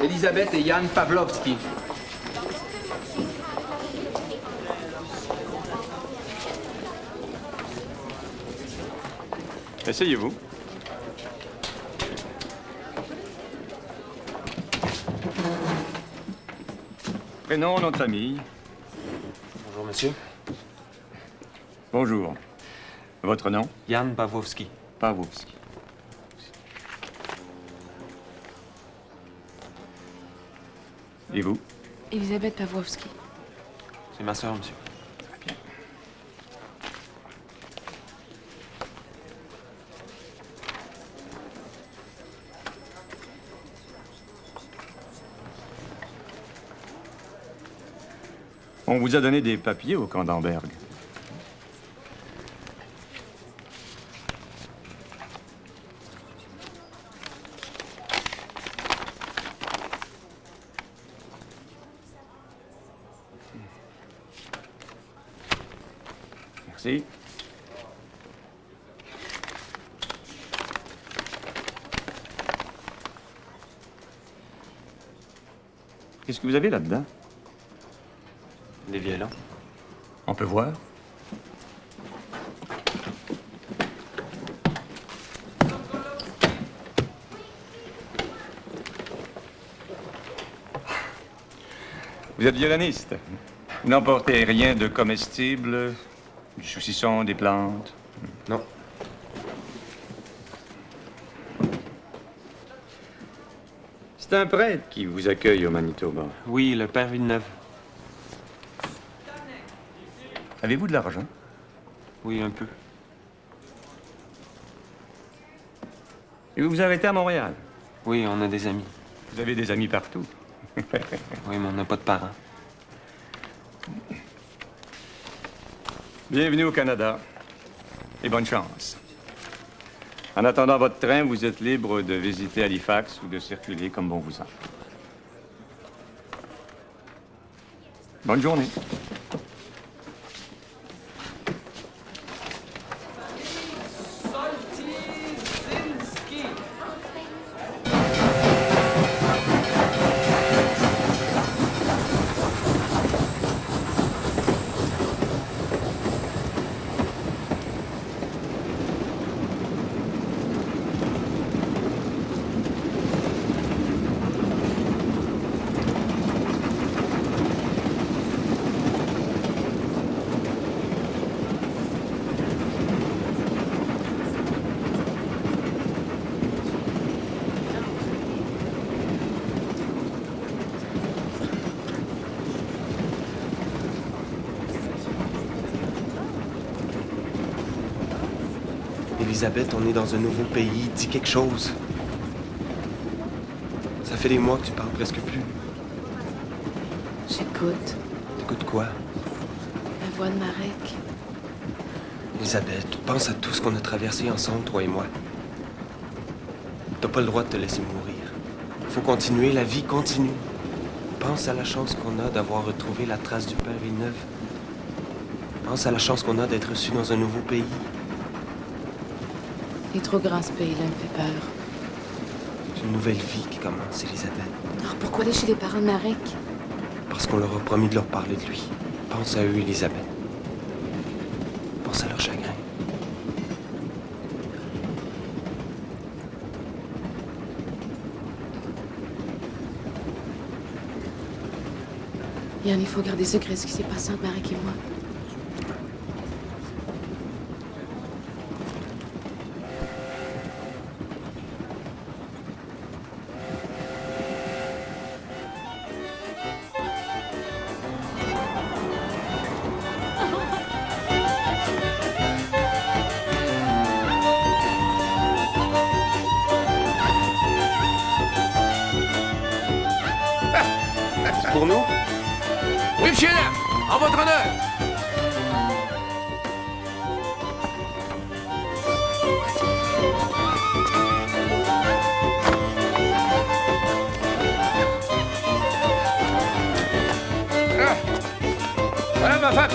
Elisabeth et Jan Pawlowski. Asseyez-vous. Prénom, nom de famille. Bonjour, monsieur. Bonjour. Votre nom? Jan Pawlowski. Pawlowski. Et vous? Elisabeth Pawlowski. C'est ma sœur, monsieur. Très bien. On vous a donné des papiers au camp d'Amberg. Merci. Qu'est-ce que vous avez là-dedans? Des violons. On peut voir? Vous êtes violoniste. Vous n'emportez rien de comestible, du saucisson, des plantes? Non. C'est un prêtre qui vous accueille au Manitoba. Oui, le père Villeneuve. Avez-vous de l'argent? Oui, un peu. Et vous vous arrêtez à Montréal? Oui, on a des amis. Vous avez des amis partout. Oui, mais on n'a pas de parents. Bienvenue au Canada. Et bonne chance. En attendant votre train, vous êtes libre de visiter Halifax ou de circuler comme bon vous semble. Bonne journée. Elisabeth, on est dans un nouveau pays. Dis quelque chose. Ça fait des mois que tu parles presque plus. J'écoute T'écoutes quoi? la voix de Marek. Elisabeth, pense à tout ce qu'on a traversé ensemble, toi et moi. T'as pas le droit de te laisser mourir. Faut continuer, la vie continue. Pense à la chance qu'on a d'avoir retrouvé la trace du père Villeneuve. Pense à la chance qu'on a d'être reçu dans un nouveau pays. Il est trop grand ce pays-là, il me fait peur. C'est une nouvelle vie qui commence, Elisabeth. Alors pourquoi aller chez les parents de Marek? Parce qu'on leur a promis de leur parler de lui. Pense à eux, Elisabeth. Pense à leur chagrin. Yann, il faut garder secret ce qui s'est passé entre Marek et moi. C'est pour nous? Oui, monsieur, en votre honneur. Voilà ma femme.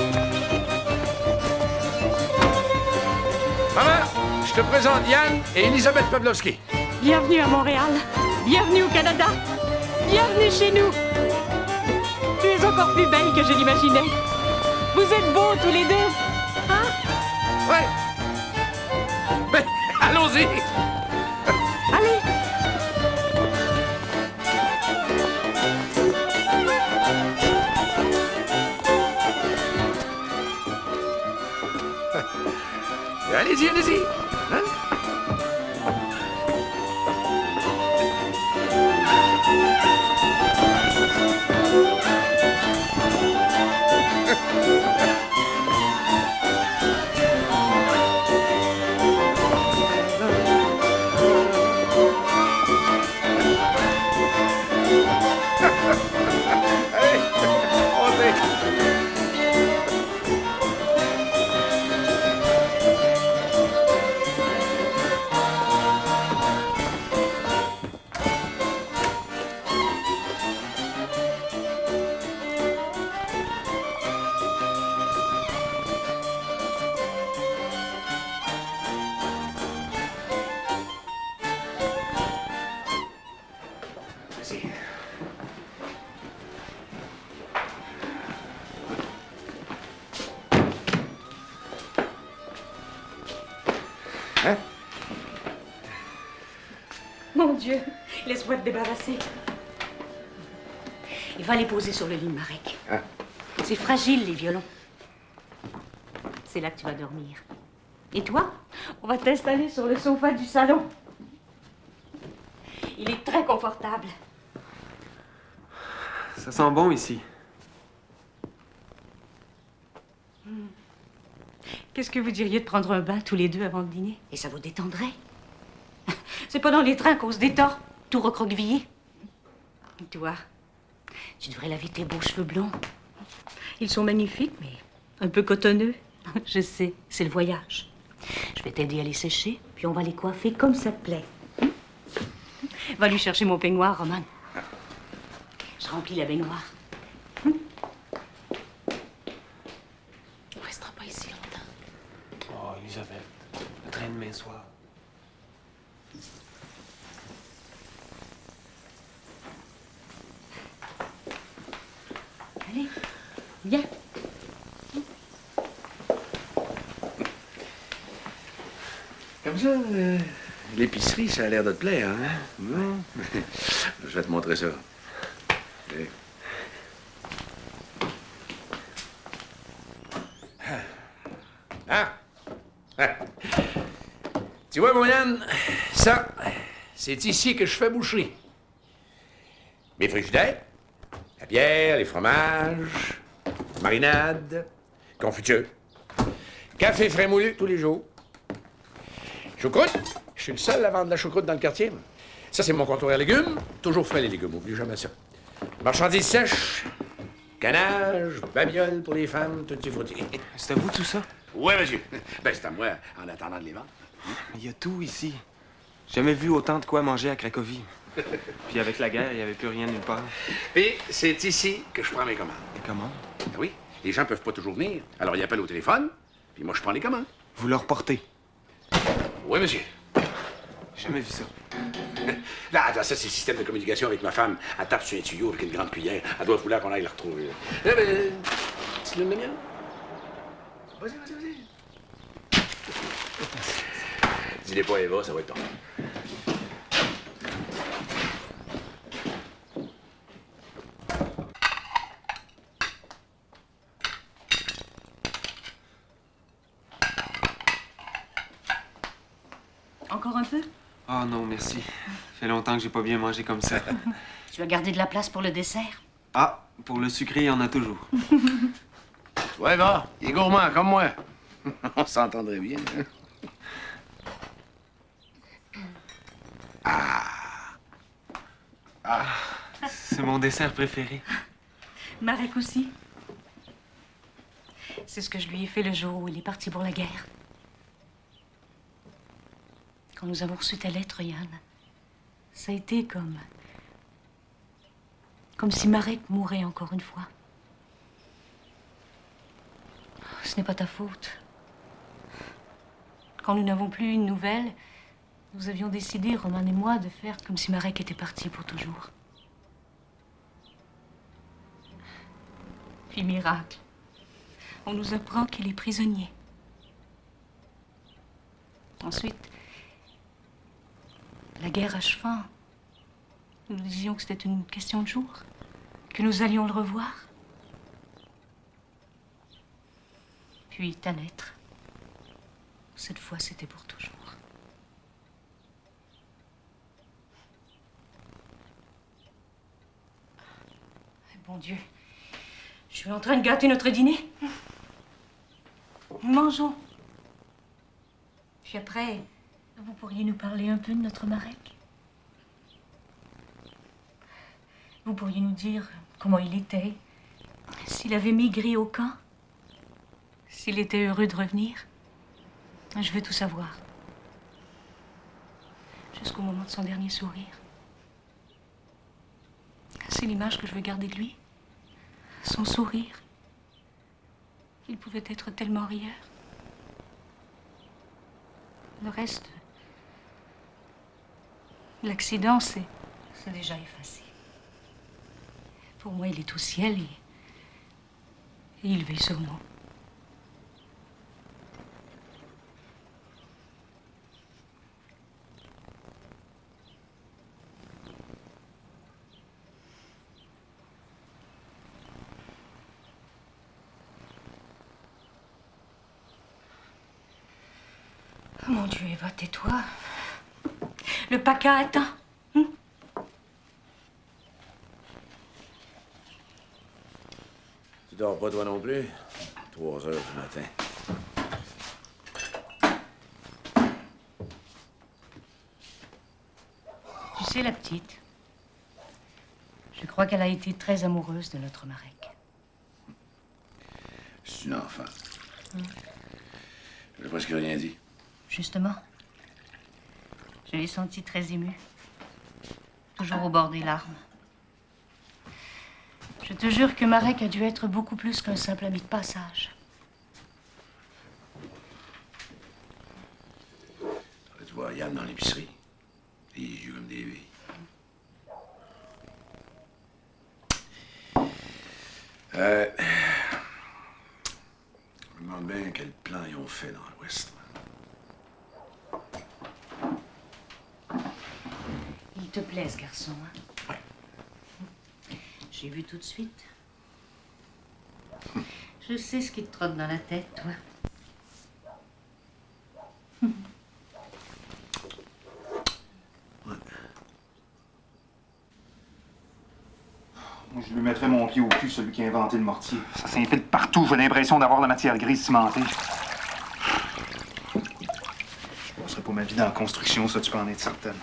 Maman, je te présente Yann et Elisabeth Pawlowski. Bienvenue à Montréal. Bienvenue au Canada. Bienvenue chez nous. Tu es encore plus belle que je l'imaginais. Vous êtes beaux tous les deux. Ouais. Ben, allons-y. Allez. Allez-y, allez-y. Hein? Allez, montez. Merci. Hein? Mon Dieu, laisse-moi te débarrasser. Il va les poser sur le lit, Marek. Ah. C'est fragile, les violons. C'est là que tu vas dormir. Et toi, on va t'installer sur le sofa du salon. Il est très confortable. Ça sent bon ici. Qu'est-ce que vous diriez de prendre un bain tous les deux avant le dîner? Et ça vous détendrait? C'est pas dans les trains qu'on se détend, tout recroquevillé. Et toi, tu devrais laver tes beaux cheveux blonds. Ils sont magnifiques, mais un peu cotonneux. Je sais, c'est le voyage. Je vais t'aider à les sécher, puis on va les coiffer comme ça te plaît. Va lui chercher mon peignoir, Roman. Je remplis la baignoire. On restera pas ici longtemps. Oh, Elisabeth, le train demain soir. Allez, viens. Comme ça, l'épicerie, ça a l'air de te plaire, hein? Non? Je vais te montrer ça. Allez. Ah! Ah. Tu vois, mon Yann, ça, c'est ici que je fais boucherie. Mes frigidaires, la bière, les fromages, marinades, confiture, café frais moulu tous les jours. Choucroute, je suis le seul à vendre de la choucroute dans le quartier. Ça, c'est mon comptoir à légumes. Toujours frais, les légumes, oublie jamais ça. Marchandises sèches, canage, babioles pour les femmes, tout y foutu. C'est à vous tout ça? Ouais, monsieur. Ben, c'est à moi, en attendant de les vendre. Il y a tout ici. J'ai jamais vu autant de quoi manger à Cracovie. Puis avec la guerre, il n'y avait plus rien nulle part. Et c'est ici que je prends mes commandes. Et comment? Ben oui, les gens peuvent pas toujours venir. Alors, ils appellent au téléphone, puis moi, je prends les commandes. Vous leur portez? Oui, monsieur. J'ai jamais vu ça. Là, ça, c'est le système de communication avec ma femme. Elle tape sur un tuyau avec une grande cuillère. Elle doit vouloir qu'on aille la retrouver. Eh ben, tu l'as bien? Vas-y, vas-y, vas-y. Dis-les pas, Eva, ça va être ton. Encore un peu? Ah non, merci. Ça fait longtemps que j'ai pas bien mangé comme ça. Tu vas garder de la place pour le dessert? Ah, pour le sucré, il y en a toujours. Ouais, Eva, il est gourmand, comme moi. On s'entendrait bien. C'est mon dessert préféré. Marek aussi. C'est ce que je lui ai fait le jour où il est parti pour la guerre. Quand nous avons reçu ta lettre, Yann, ça a été comme si Marek mourait encore une fois. Ce n'est pas ta faute. Quand nous n'avons plus une nouvelle, nous avions décidé, Roman et moi, de faire comme si Marek était parti pour toujours. Puis miracle, on nous apprend qu'il est prisonnier. Ensuite, la guerre achevant, nous disions que c'était une question de jours, que nous allions le revoir. Puis ta lettre. Cette fois, c'était pour toujours. Bon Dieu, je suis en train de gâter notre dîner. Mangeons. Puis après, vous pourriez nous parler un peu de notre Marek? Vous pourriez nous dire comment il était, s'il avait maigri au camp, s'il était heureux de revenir. Je veux tout savoir. Jusqu'au moment de son dernier sourire. C'est l'image que je veux garder de lui. Son sourire. Il pouvait être tellement rieur. Le reste, l'accident, c'est déjà effacé. Pour moi, il est au ciel et il veille sur nous. Oh mon Dieu, Eva, tais-toi. Le paca attend. Tu dors pas toi non plus? 3 heures du matin. Tu sais, la petite, je crois qu'elle a été très amoureuse de notre Marek. C'est une enfant. J'ai presque rien dit. Justement, je l'ai sentie très émue, toujours au bord des larmes. Je te jure que Marek a dû être beaucoup plus qu'un simple ami de passage. Tu vois Yann dans l'épicerie. Il joue comme des billes. Je me demande bien quel plan ils ont fait dans l'Ouest. Il te plaît, ce garçon, hein? Ouais. J'ai vu tout de suite. Je sais ce qui te trotte dans la tête, toi. Moi, je lui mettrais mon pied au cul, celui qui a inventé le mortier. Ça s'infiltre partout. J'ai l'impression d'avoir la matière grise cimentée. Je passerai pas ma vie dans la construction, ça, tu peux en être certaine.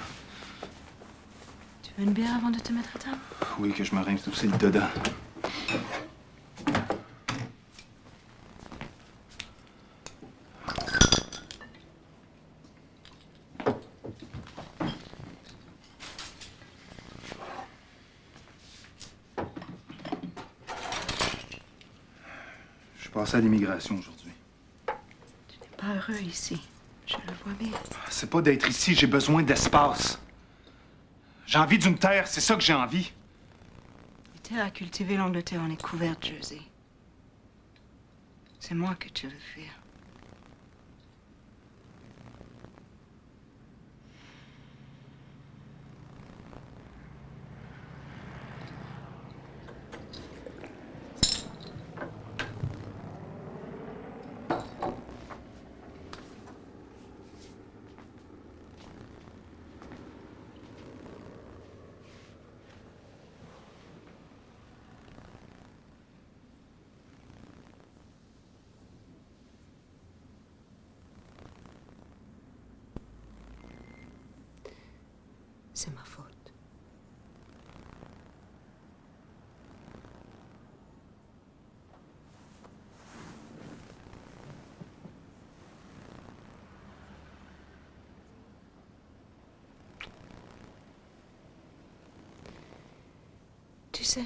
Tu veux une bière avant de te mettre à table? Oui, que je me rince aussi le dedans. Je suis passé à l'immigration aujourd'hui. Tu n'es pas heureux ici. Je le vois bien. C'est pas d'être ici, j'ai besoin d'espace. J'ai envie d'une terre, c'est ça que j'ai envie. Les terres à cultiver, l'Angleterre en est couverte, Jersey. C'est moi que tu veux fuir. C'est ma faute. Tu sais,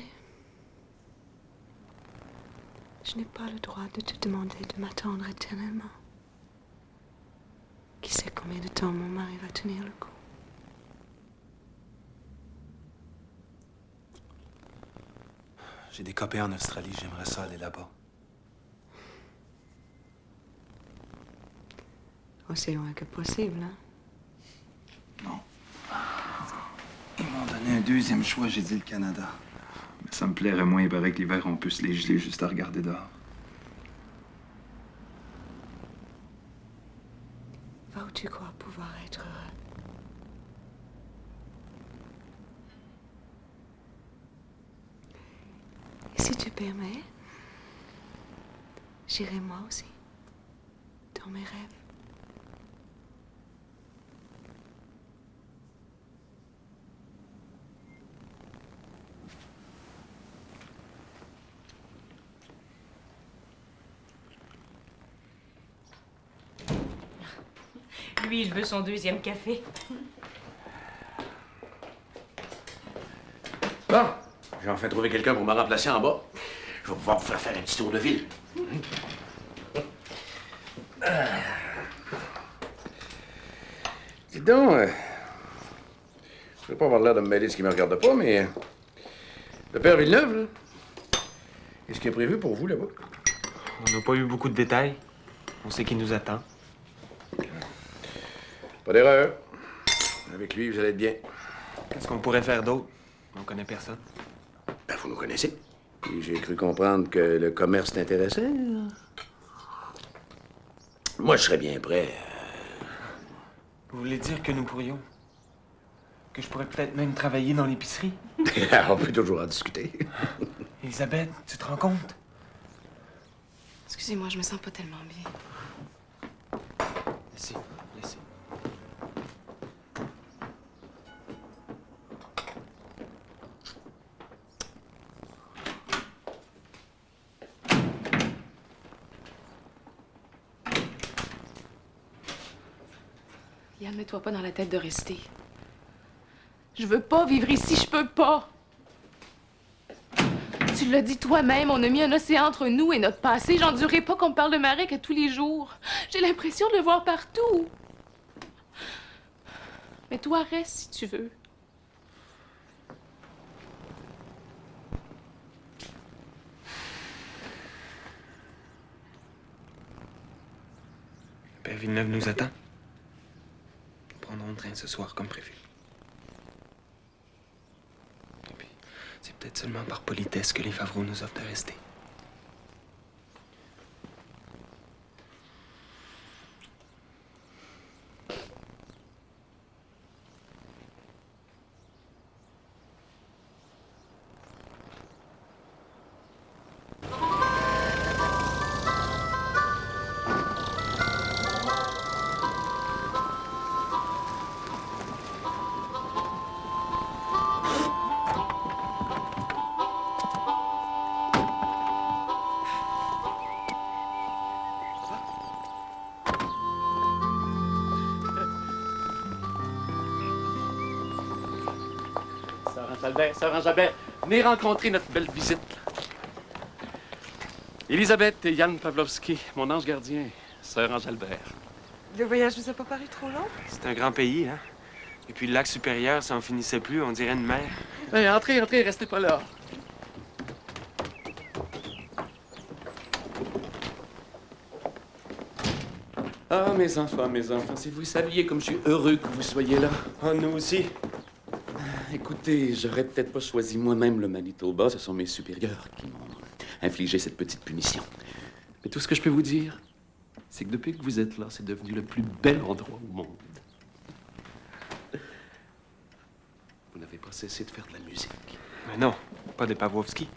je n'ai pas le droit de te demander de m'attendre éternellement. Qui sait combien de temps mon mari va tenir le coup? J'ai des copains en Australie, j'aimerais ça aller là-bas. Aussi loin que possible, hein? Non. Ils m'ont donné un deuxième choix, j'ai dit le Canada. Mais ça me plairait moins, il paraît que l'hiver, on peut se les geler juste à regarder dehors. Va où tu crois pouvoir être heureux. Et si tu permets, j'irai moi aussi, dans mes rêves. Lui, il veut son deuxième café. Bon, j'ai enfin trouvé quelqu'un pour me remplacer en bas. Je vais pouvoir vous faire faire un petit tour de ville. Dis donc, je vais pas avoir l'air de me mêler de ce qui me regarde pas, mais le père Villeneuve, là, qu'est-ce qui est prévu pour vous là-bas? On n'a pas eu beaucoup de détails. On sait qui nous attend. Pas d'erreur. Avec lui, vous allez être bien. Qu'est-ce qu'on pourrait faire d'autre? On connaît personne. Ben, vous nous connaissez. Puis j'ai cru comprendre que le commerce t'intéressait. Moi, je serais bien prêt. Vous voulez dire que nous pourrions? Que je pourrais peut-être même travailler dans l'épicerie? On peut toujours en discuter. Elisabeth, tu te rends compte? Excusez-moi, je me sens pas tellement bien. Laissez, laissez. Yann, mets-toi pas dans la tête de rester. Je veux pas vivre ici, je peux pas. Tu l'as dit toi-même, on a mis un océan entre nous et notre passé. J'endurerai pas qu'on me parle de Marek à tous les jours. J'ai l'impression de le voir partout. Mais toi, reste si tu veux. Le père Villeneuve nous attend. Nous prendrons le train ce soir comme prévu. Et puis, c'est peut-être seulement par politesse que les Favreau nous offrent de rester. Sœur Ange-Albert, venez rencontrer notre belle visite. Elisabeth et Yann Pavlovski, mon ange gardien, Sœur Ange-Albert. Le voyage vous a pas paru trop long? C'est un grand pays, hein? Et puis le lac supérieur, ça en finissait plus, on dirait une mer. Hey, entrez, restez pas là. Ah, mes enfants, si vous saviez comme je suis heureux que vous soyez là. Oh, nous aussi. Écoutez, j'aurais peut-être pas choisi moi-même le Manitoba, ce sont mes supérieurs qui m'ont infligé cette petite punition. Mais tout ce que je peux vous dire, c'est que depuis que vous êtes là, c'est devenu le plus bel endroit au monde. Vous n'avez pas cessé de faire de la musique. Mais non, pas des Pavlovski.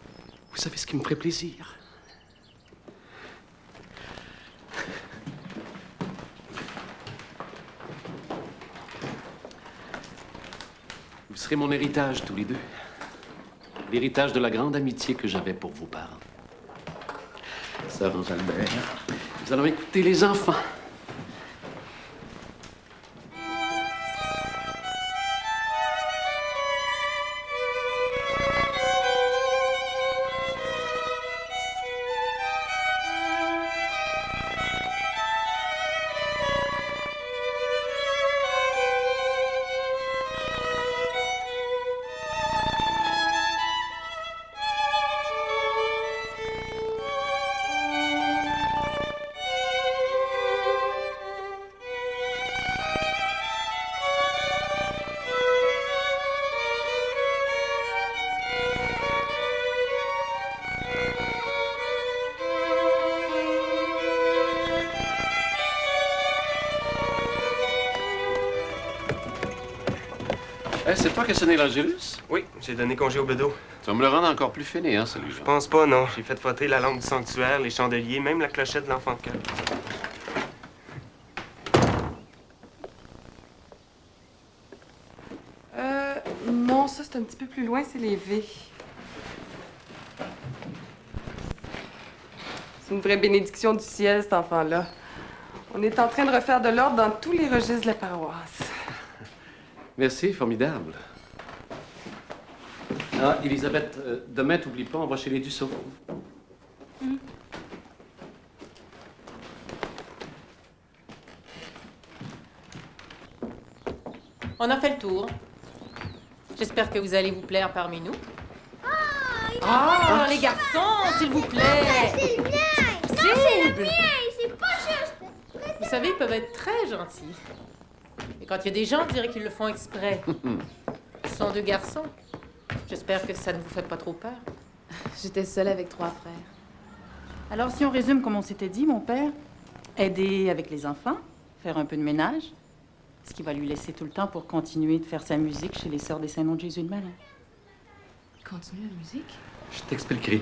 Vous savez ce qui me ferait plaisir? Vous serez mon héritage, tous les deux. L'héritage de la grande amitié que j'avais pour vos parents. Sœur Ange-Albert, nous allons écouter les enfants. c'est toi qui as sonné l'Angélus? Oui, j'ai donné congé au bedeau. Tu vas me le rendre encore plus fainéant, celui-là. Je pense pas, non. J'ai fait frotter la lampe du sanctuaire, les chandeliers, même la clochette de l'enfant de cœur. Non, ça, c'est un petit peu plus loin, c'est les V. C'est une vraie bénédiction du ciel, cet enfant-là. On est en train de refaire de l'ordre dans tous les registres de la paroisse. Merci, formidable. Ah, Elisabeth, demain, t'oublies pas, on va chez les Dussault. On a fait le tour. J'espère que vous allez vous plaire parmi nous. Les garçons, s'il vous plaît! C'est le mien! C'est le mien! C'est pas juste! Vous savez, ils peuvent être très gentils. Et quand il y a des gens, on dirait qu'ils le font exprès. Ce sont 2 garçons. J'espère que ça ne vous fait pas trop peur. J'étais seule avec 3 frères. Alors, si on résume comme on s'était dit, mon père, aider avec les enfants, faire un peu de ménage, ce qui va lui laisser tout le temps pour continuer de faire sa musique chez les Sœurs des Saints-Noms de Jésus de Malin. Continue la musique? Je t'expliquerai.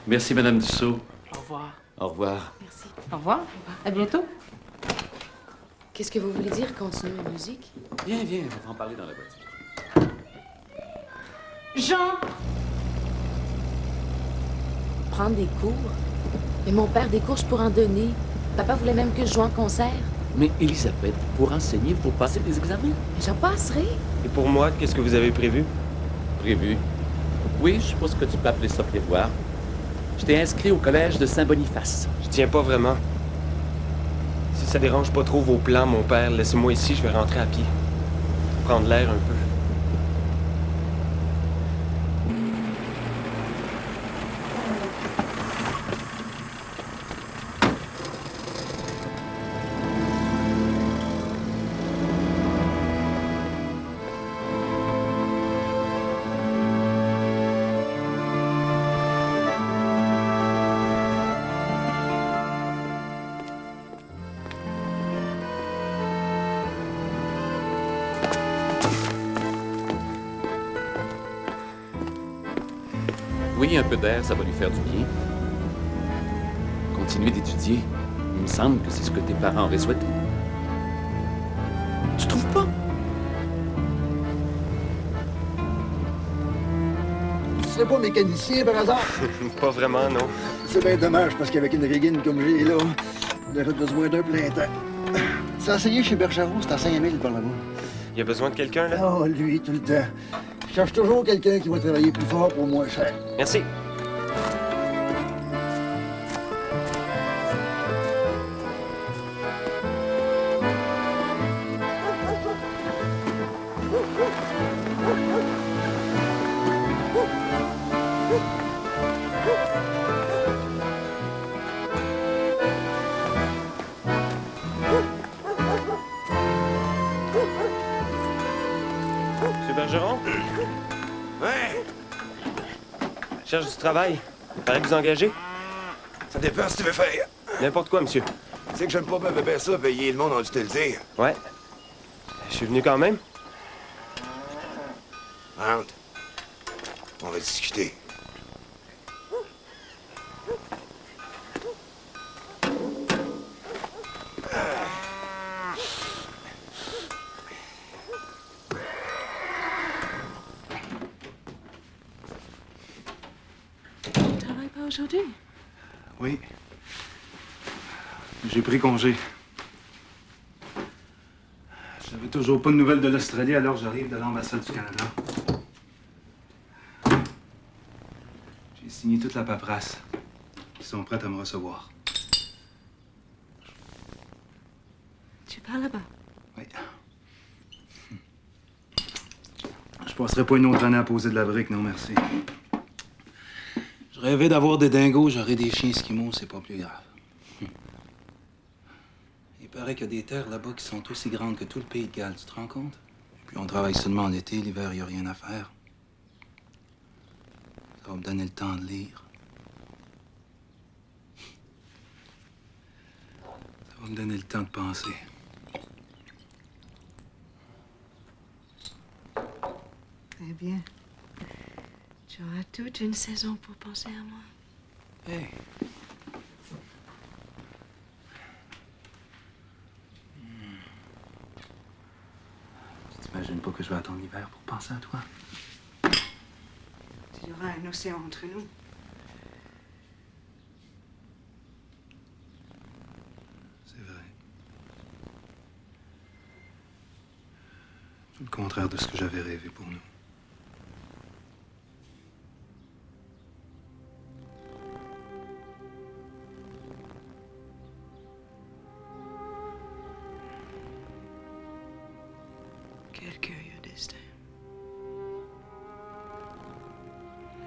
Merci, Madame Dussault. Au revoir. Au revoir. Merci. Au revoir. À bientôt. Qu'est-ce que vous voulez dire, continue la musique? Viens, on va en parler dans la voiture. Jean! Prendre des cours? Mais mon père des cours, je pourrais en donner. Papa voulait même que je joue en concert. Mais Elisabeth, pour enseigner, il faut passer des examens. Mais j'en passerai. Et pour moi, qu'est-ce que vous avez prévu? Prévu? Oui, je suppose que tu peux appeler ça prévoir. Je t'ai inscrit au collège de Saint-Boniface. Je tiens pas vraiment. Si ça dérange pas trop vos plans, mon père, laissez-moi ici, je vais rentrer à pied. Prendre l'air un peu. Oui, un peu d'air, ça va lui faire du bien. Continuer d'étudier, il me semble que c'est ce que tes parents auraient souhaité. Tu trouves pas? Tu serais pas mécanicien, par hasard? Pas vraiment, non. C'est bien dommage, parce qu'avec une régine comme j'ai, là, on aurait besoin d'un plein temps. C'est enseigné chez Bergeron, c'est à 5000 par là-bas. Il y a besoin de quelqu'un, là? Oh, lui, tout le temps. Je cherche toujours quelqu'un qui va travailler plus fort pour moins cher. Merci. Monsieur Bergeron? Ouais? Je cherche du travail. Paraît que vous engagez? Ça dépend ce que tu veux faire. N'importe quoi, monsieur. Tu sais que j'aime pas bien ça, payer le monde, on a dû te le dire. Ouais. Je suis venu quand même. Rentre. On va discuter. Tu travailles pas aujourd'hui? Oui. J'ai pris congé. J'avais toujours pas de nouvelles de l'Australie, alors j'arrive de l'ambassade du Canada. J'ai signé toute la paperasse. Ils sont prêts à me recevoir. Tu pars là-bas? Oui. Je passerai pas une autre année à poser de la brique, non merci. Je rêvais d'avoir des dingos, j'aurais des chiens esquimaux, c'est pas plus grave. Il paraît qu'il y a des terres là-bas qui sont aussi grandes que tout le pays de Galles, tu te rends compte? Puis on travaille seulement l'été, l'hiver, il n'y a rien à faire. Ça va me donner le temps de lire. Ça va me donner le temps de penser. Très bien. Tu auras toute une saison pour penser à moi. Hey. Tu t'imagines pas que je vais attendre l'hiver pour penser à toi? Il y aura un océan entre nous. C'est vrai. Tout le contraire de ce que j'avais rêvé pour nous. Quel curieux destin.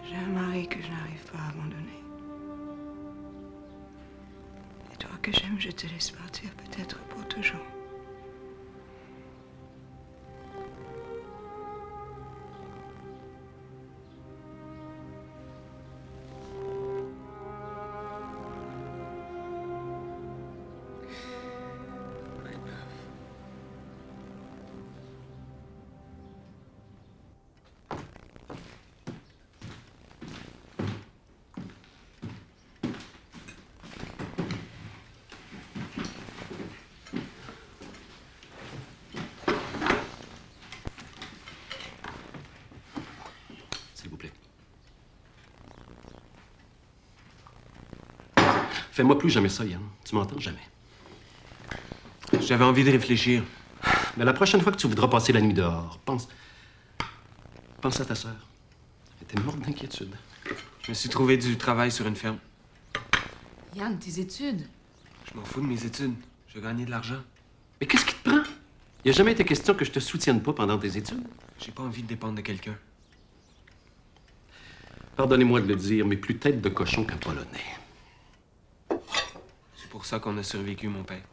J'ai un mari que je n'arrive pas à abandonner. Et toi que j'aime, je te laisse partir peut-être pour toujours. S'il vous plaît. Fais-moi plus jamais ça, Yann. Tu m'entends jamais. J'avais envie de réfléchir. Mais la prochaine fois que tu voudras passer la nuit dehors, pense à ta sœur. Elle était morte d'inquiétude. Je me suis trouvé du travail sur une ferme. Yann, tes études. Je m'en fous de mes études. Je vais gagner de l'argent. Mais qu'est-ce qui te prend? Il n'y a jamais été question que je te soutienne pas pendant tes études. J'ai pas envie de dépendre de quelqu'un. Pardonnez-moi de le dire, mais plus tête de cochon qu'un Polonais. C'est pour ça qu'on a survécu, mon père.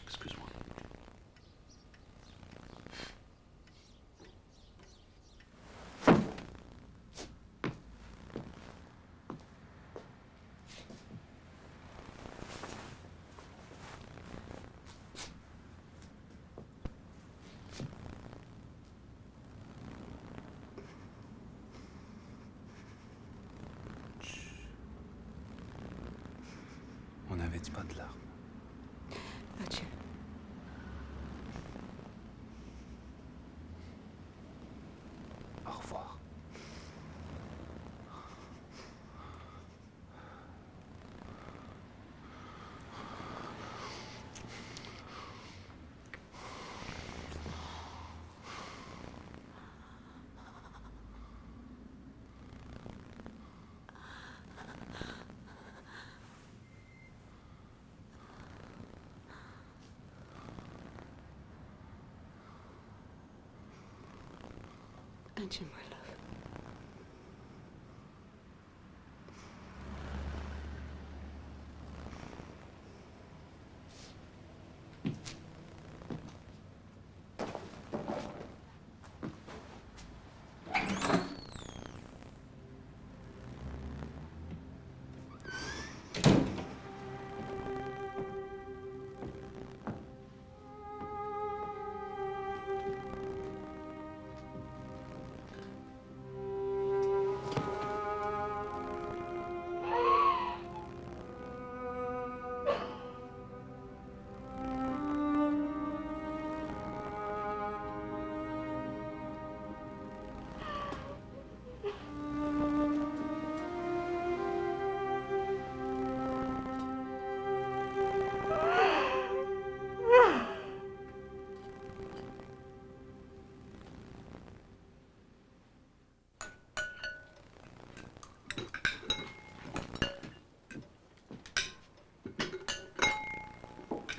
Excuse-moi. On n'avait dit pas de larmes. Adieu. Au revoir. Adieu, my love.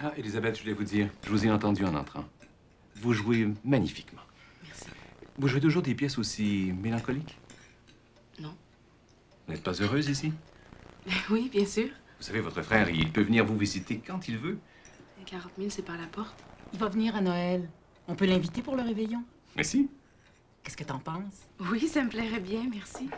Ah, Elisabeth, je voulais vous dire, je vous ai entendu en entrant. Vous jouez magnifiquement. Merci. Vous jouez toujours des pièces aussi mélancoliques? Non. Vous n'êtes pas heureuse ici? Oui, bien sûr. Vous savez, votre frère, il peut venir vous visiter quand il veut. 40 000, c'est par la porte. Il va venir à Noël. On peut l'inviter pour le réveillon. Mais si. Qu'est-ce que t'en penses? Oui, ça me plairait bien, merci.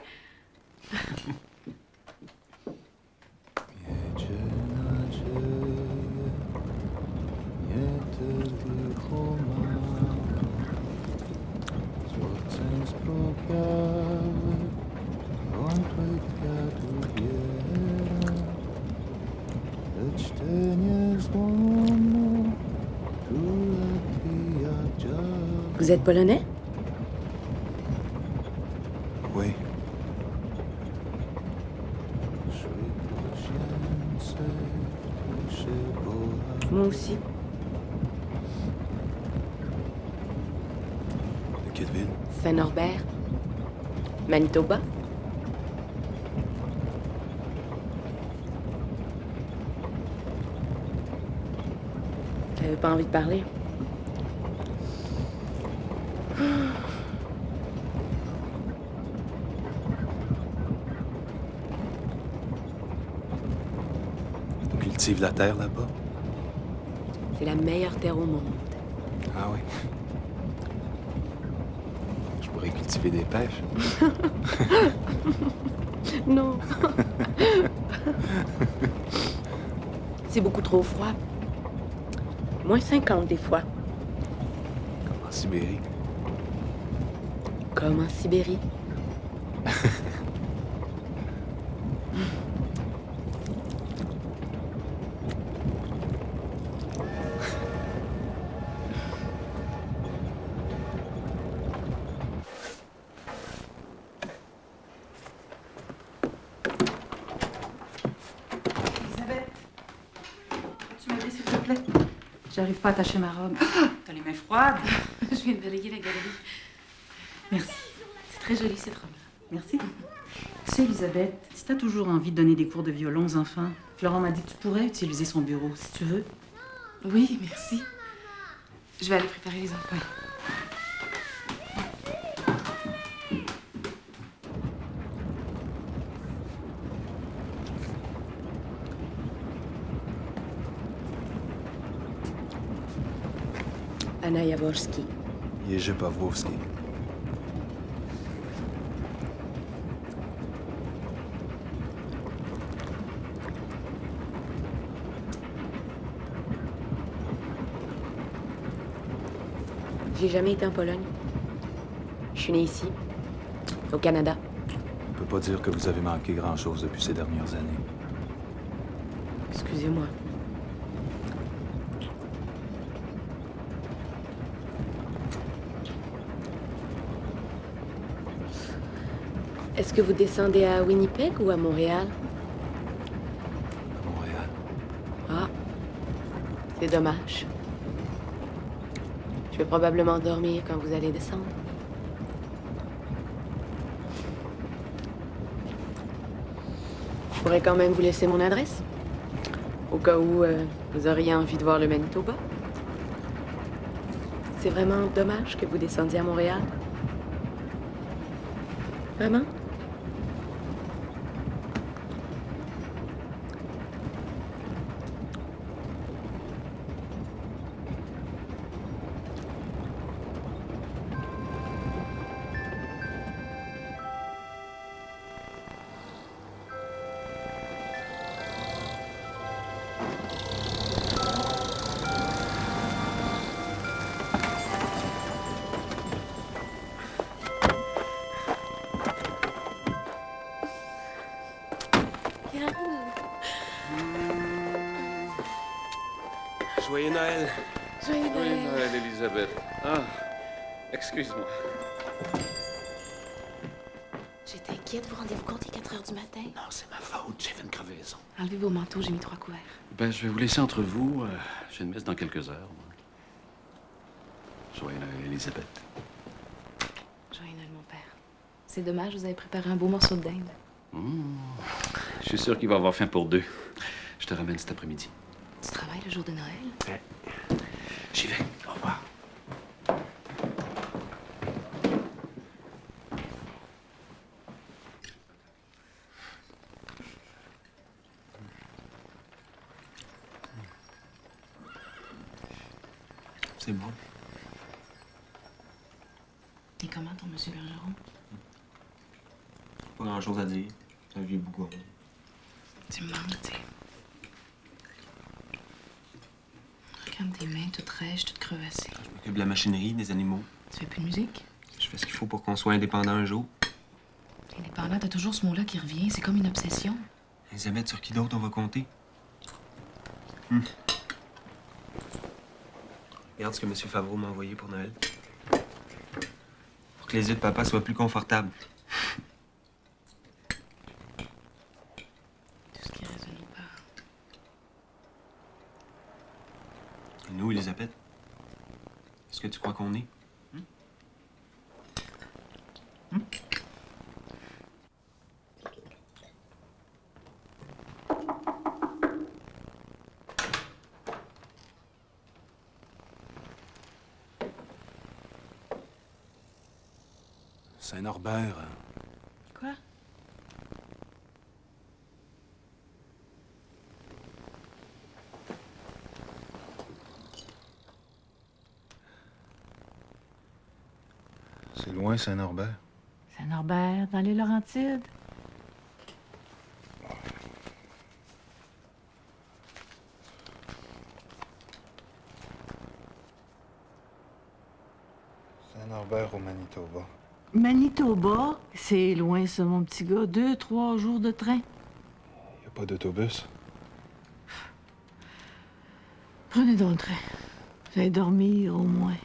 Vous êtes polonais? Oui. Moi aussi. De quelle ville? Saint-Norbert. Manitoba. T'avais pas envie de parler? On cultive la terre là-bas? C'est la meilleure terre au monde. Ah oui. Je pourrais cultiver des pêches. Non. C'est beaucoup trop froid. Moins 50 des fois. Comme en Sibérie. Comme en Sibérie. Elisabeth, tu m'aider, s'il te plaît? J'arrive pas à attacher ma robe. T'as les mains froides. Je viens de balayer la galerie. Merci. C'est très joli, cette robe-là. Merci. Tu sais, Elisabeth, si t'as toujours envie de donner des cours de violon aux enfants, Florent m'a dit que tu pourrais utiliser son bureau, si tu veux. Oui, merci. Je vais aller préparer les enfants. Anna Jaworski. Jerzy Pawłowski. J'ai jamais été en Pologne. Je suis née ici, au Canada. On peut pas dire que vous avez manqué grand-chose depuis ces dernières années. Excusez-moi. Est-ce que vous descendez à Winnipeg ou à Montréal? À Montréal. Ah, c'est dommage. Je vais probablement dormir quand vous allez descendre. Je pourrais quand même vous laisser mon adresse, au cas où vous auriez envie de voir le Manitoba. C'est vraiment dommage que vous descendiez à Montréal. Vraiment? Joyeux Noël. Joyeux Noël. Elisabeth. Ah, excuse-moi. J'étais inquiète. Vous rendez-vous compte, il est 4 heures du matin? Non, c'est ma faute. J'ai fait une crevaison. Enlevez vos manteaux, j'ai mis 3 couverts. Ben, je vais vous laisser entre vous. J'ai une messe dans quelques heures. Joyeux Noël, Elisabeth. Joyeux Noël, mon père. C'est dommage, vous avez préparé un beau morceau de dinde. Je suis sûr qu'il va avoir faim pour deux. Je te ramène cet après-midi. Tu travailles le jour de Noël? J'y vais. Au revoir. C'est bon. T'es comment, ton monsieur Bergeron? Pas grand-chose à dire. C'est un vieux bougon. Tu me manques, tu sais. Regarde tes mains toutes rêches, toutes crevassées. Je m'occupe de la machinerie, des animaux. Tu fais plus de musique? Je fais ce qu'il faut pour qu'on soit indépendant un jour. Indépendant, t'as toujours ce mot-là qui revient. C'est comme une obsession. Elisabeth, sur qui d'autre on va compter? Regarde ce que M. Favreau m'a envoyé pour Noël. Pour que les yeux de papa soient plus confortables. Tout ce qui reste de nos parents. Et nous, Elisabeth? Est-ce que tu crois qu'on est? Saint-Norbert. Quoi? C'est loin, Saint-Norbert. Saint-Norbert, dans les Laurentides. Saint-Norbert au Manitoba. Manitoba, c'est loin, ça, mon petit gars. 2-3 jours de train. Il n'y a pas d'autobus. Prenez donc le train. Vous allez dormir, au moins.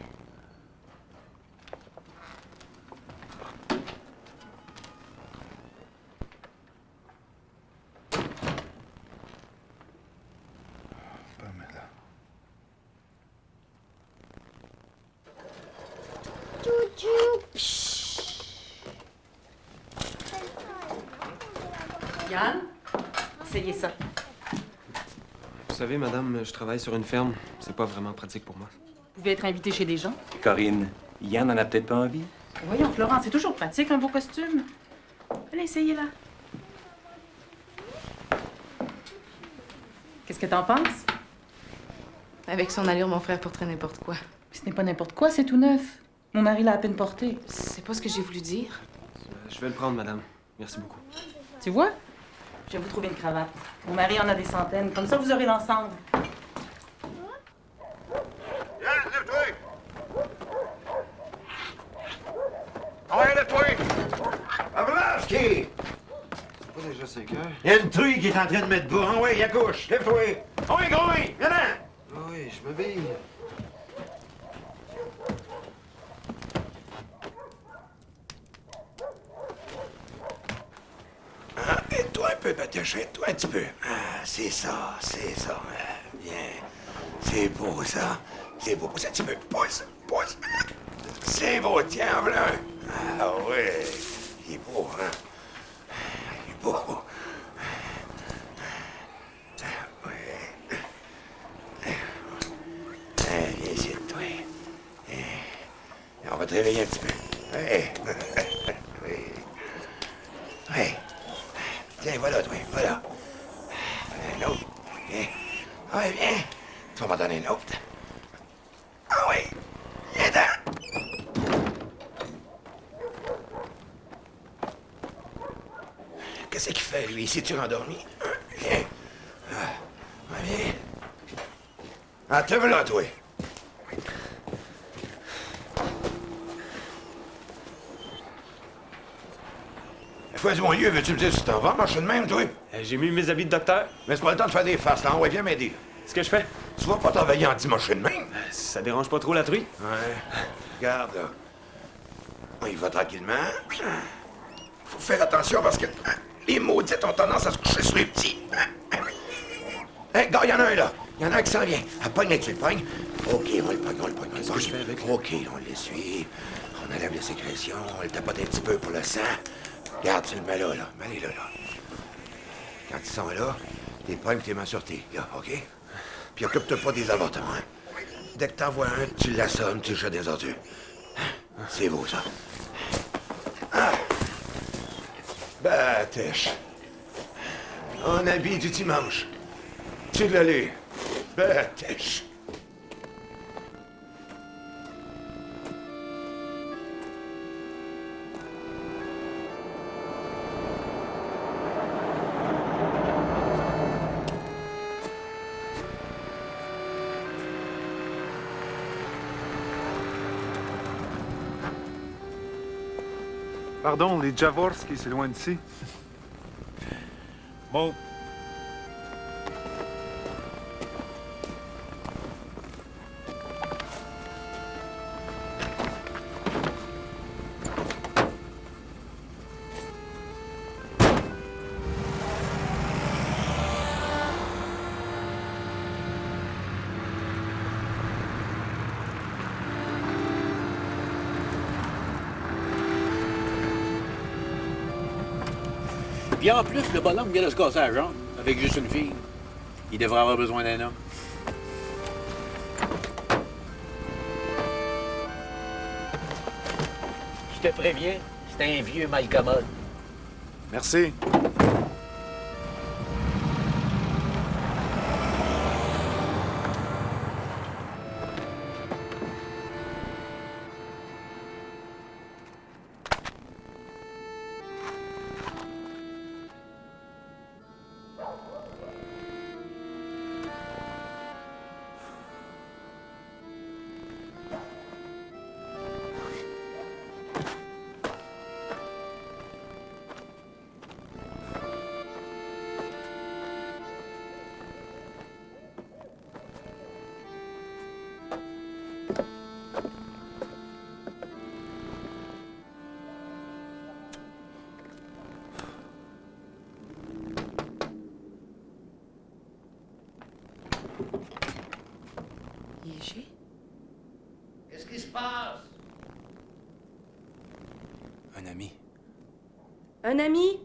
Yann, essayez ça. Vous savez, madame, je travaille sur une ferme. C'est pas vraiment pratique pour moi. Vous pouvez être invité chez des gens. Corinne, Yann n'en a peut-être pas envie? Voyons, Florence, c'est toujours pratique, un beau costume. Allez, essayez-la. Qu'est-ce que t'en penses? Avec son allure, mon frère porterait n'importe quoi. Ce n'est pas n'importe quoi, c'est tout neuf. Mon mari l'a à peine porté. C'est pas ce que j'ai voulu dire. Je vais le prendre, madame. Merci beaucoup. Tu vois? Je vais vous trouver une cravate. Mon mari en a des centaines. Comme ça, vous aurez l'ensemble. Yann, lève-toi! Ouais, lève-toi! Avlaski! C'est pas déjà 5 heures? Il y a une truie qui est en train de mettre bas. Ah ouais, accouche! Lève-toi! Ah ouais, gros, oui! Viens là! Ah oui, je m'habille. Ah, aide-toi un peu, Batacha, aide-toi un petit peu. Ah, c'est ça, c'est ça. Ah, bien. C'est beau, ça. C'est beau. Pousse un petit peu. Pousse, pousse. C'est beau, tiens, voilà. Ah ouais. Il est beau, hein. Il est beau. Ah, ouais. Ah, viens ici, toi. On va te réveiller un petit peu. Ouais. Oui. Ouais. Tiens, voilà, toi, voilà. Un autre. Viens. Ah ouais, viens. Tu vas m'en donner un autre. Ah oui. Viens-t'en. Qu'est-ce qu'il fait, lui? S'est-tu endormi? Viens. Ah, viens. Ah, te voilà, toi. Fais mon lieu, veux-tu me dire si tu t'en vas marcher de même, toi? J'ai mis mes habits de docteur. Mais c'est pas le temps de faire des farces, là. Ouais, viens m'aider. Qu'est-ce que je fais? Tu vas pas travailler en dimanche de même? Ça dérange pas trop la truie? Ouais. Regarde, là. On y va tranquillement. Faut faire attention parce que les maudites ont tendance à se coucher sur les petits. Hé, gars, il y en a un, là. Il y en a un qui s'en vient. Ah, pogne, tu le pognes. OK, on le pogne, on le pogne. Qu'est-ce que je fais avec? OK, on l'essuie. On enlève les sécrétions. On le tapote un petit peu pour le sang. Regarde, tu le mets là, là. Mets-les là, là. Quand ils sont là, t'es pognes tes mains sur tes gars, OK? Puis occupe-toi pas des avortements, hein? Dès que t'en vois un, tu l'assommes, tu le jettes des ordures. C'est beau, ça. Ah! Batèche. En habit du dimanche. Tu l'as lu. Batèche. Pardon, les Jaworski, c'est loin d'ici. Bon. Puis en plus, le bonhomme vient de se casser la jambe avec juste une fille. Il devrait avoir besoin d'un homme. Je te préviens, c'est un vieux malcommode. Merci. Léger? Qu'est-ce qui se passe? Un ami. Un ami?